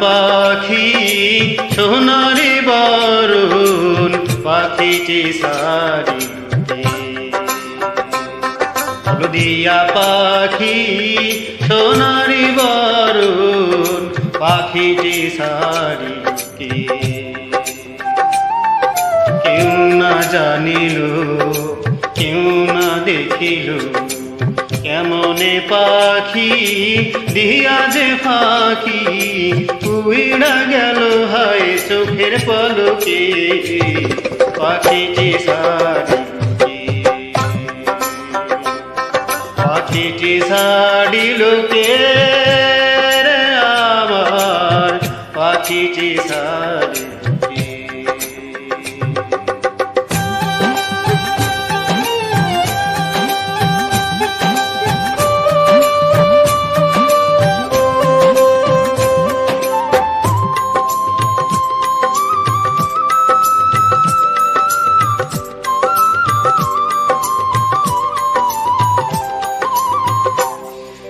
পাখি সোনারি বরণ পাখিটি সারিতে হলদিয়া পাখি সোনারি বরণ পাখিটি সারিতে কেউ না জানিল কেউ না দেখিল কেমনে পাখি দিয়া যে ফাঁকি উইড়া গেল হায় চোখের পলকে পাখিটি সারিকে পাখিটি সারিল কে রে আমার পাখিটি সারিল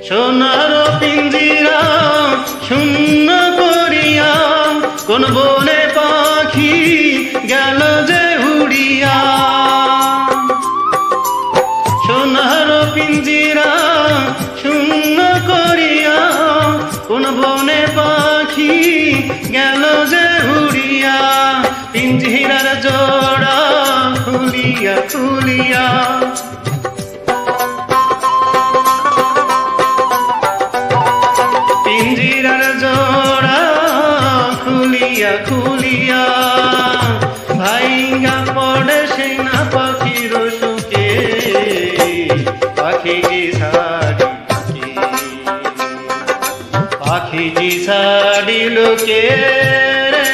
সোনার পিঞ্জিরা শূন্য করিয়া কোন বনে পাখি গেল যে উড়িয়া সোনার পিঞ্জিরা শূন্য করিয়া কোন বনে পাখি গেল যে উড়িয়া পিঞ্জিরার জোড়া খুলিয়া খুলিয়া পিঞ্জিরার জোড়া খুলিয়া খুলিয়া ভাইঙ্গা পড়ে সেই না পাখির সুখে পাখিটি সারিকে পাখিটি সারিল কে রে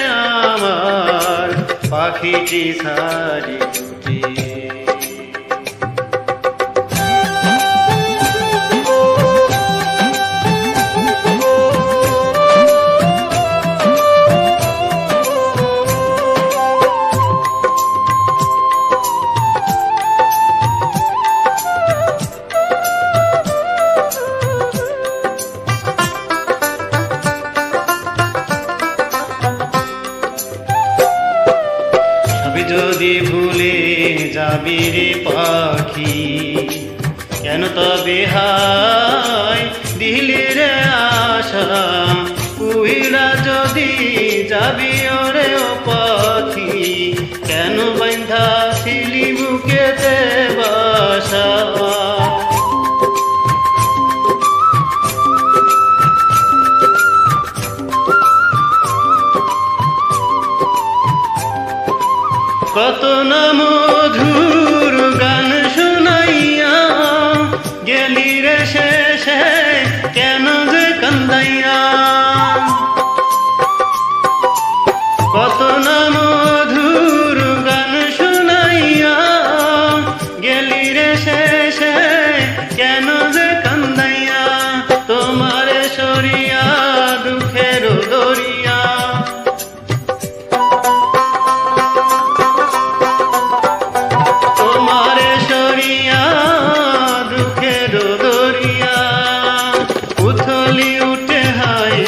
আমার পাখিটি সারিল কে যদি ভুলে যাবি রে পাখি কেন তবে হায় দিলি রে আশা উইরা যদি যাবি ওরে ও পাখি কেন বান্ধা ছিলি বুকেতে বাসা কত না মধুর গান শুনাইয়া গেলি রে শেষে কেন যে কান্দাইয়া কত না মধুর গান শুনাইয়া গেলি রে শেষে কেন যে কান্দাইয়া তোমার সরিয়া দুঃখের দরিয়া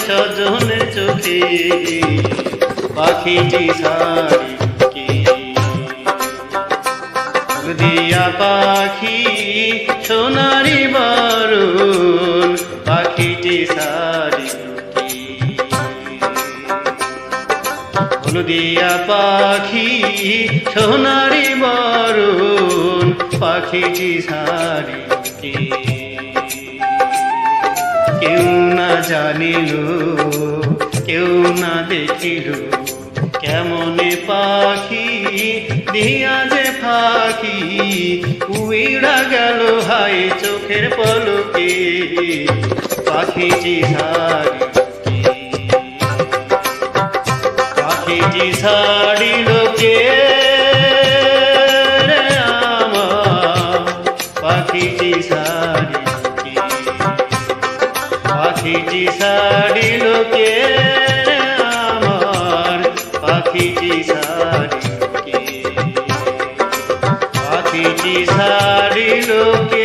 সজনে চোখে পাখিটি সারিকে হলদিয়া পাখি সোনারি বরণ পাখিটি সারিকে হলদিয়া পাখি সোনারি বরণ পাখিটি সারিকে কেউ না জানিল কেউ না দেখিল কেমনে পাখি দিয়া যে ফাঁকি উইড়া গেল হায় চোখের পলকে পাখিটি সারিকে পাখিটি সারিল কে রে আমার পাখিটি সারিকে পাখিটি সারিল কে আমার পাখিটি সারিকে পাখিটি সারিল কে